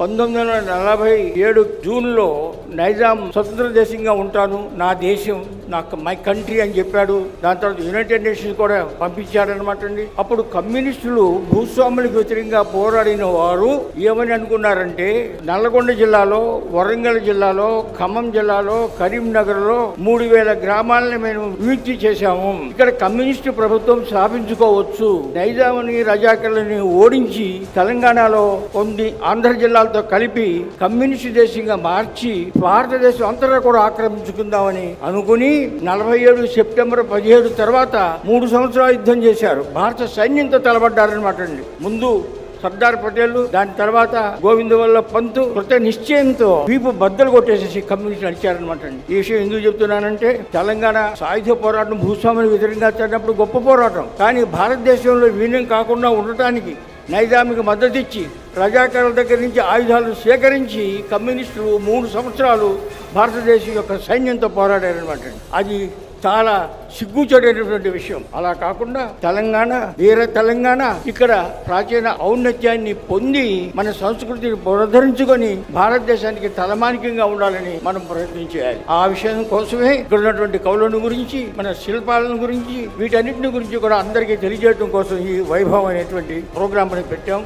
1947 జూన్లో నైజాం స్వతంత్ర దేశంగా ఉంటాను, నా దేశం నాకు మై కంట్రీ అని చెప్పాడు. దాని తర్వాత యునైటెడ్ నేషన్స్ కూడా పంపించారనమాట అండి. అప్పుడు కమ్యూనిస్టులు భూస్వాములకు వ్యతిరేకంగా పోరాడిన వారు ఏమని అనుకున్నారంటే, నల్లగొండ జిల్లాలో, వరంగల్ జిల్లాలో, ఖమ్మం జిల్లాలో, కరీంనగర్లో 3000 గ్రామాలను మేము విముక్తి చేశాము. ఇక్కడ కమ్యూనిస్టు ప్రభుత్వం స్థాపించుకోవచ్చు. నైజాంని రజాకర్లని ఓడించి తెలంగాణలో కొన్ని ఆంధ్ర జిల్లాలతో కలిపి కమ్యూనిస్టు దేశంగా మార్చి భారతదేశం అంతటా కూడా ఆక్రమించుకుందామని అనుకుని 47 సెప్టెంబర్ 17 తర్వాత 3 సంవత్సరాలు యుద్ధం చేశారు. భారత సైన్యంతో తలబడ్డారనమాట అండి. ముందు సర్దార్ పటేల్, దాని తర్వాత గోవిందవల్లభ్ పంత్ కృత నిశ్చయంతో వీపు బద్దలు కొట్టేసేసి కమ్యూనిస్టులు నడిచారనమాట అండి. ఈ విషయం ఎందుకు చెప్తున్నానంటే, తెలంగాణ సాయుధ పోరాటం భూస్వాములకు వ్యతిరేకంగా చేసినప్పుడు గొప్ప పోరాటం. కానీ భారతదేశంలో విలీనం కాకుండా ఉండటానికి నైజాంకి మద్దతు ఇచ్చి రజాకారుల దగ్గర నుంచి ఆయుధాలు సేకరించి కమ్యూనిస్టులు 3 సంవత్సరాలు భారతదేశం యొక్క సైన్యంతో పోరాడారనమాట. అది చాలా సిగ్గుచేటటువంటి విషయం. అలా కాకుండా తెలంగాణ, వీర తెలంగాణ ఇక్కడ ప్రాచీన ఔన్నత్యాన్ని పొంది మన సంస్కృతిని పునరుద్ధరించుకొని భారతదేశానికి తలమానికంగా ఉండాలని మనం ప్రయత్నం చేయాలి. ఆ విషయం కోసమే ఇక్కడ ఉన్నటువంటి కవులను గురించి, మన శిల్పాలను గురించి, వీటన్నిటిని గురించి కూడా అందరికీ తెలియజేయడం కోసం ఈ వైభవం అనేటువంటి ప్రోగ్రామ్ పెట్టాం.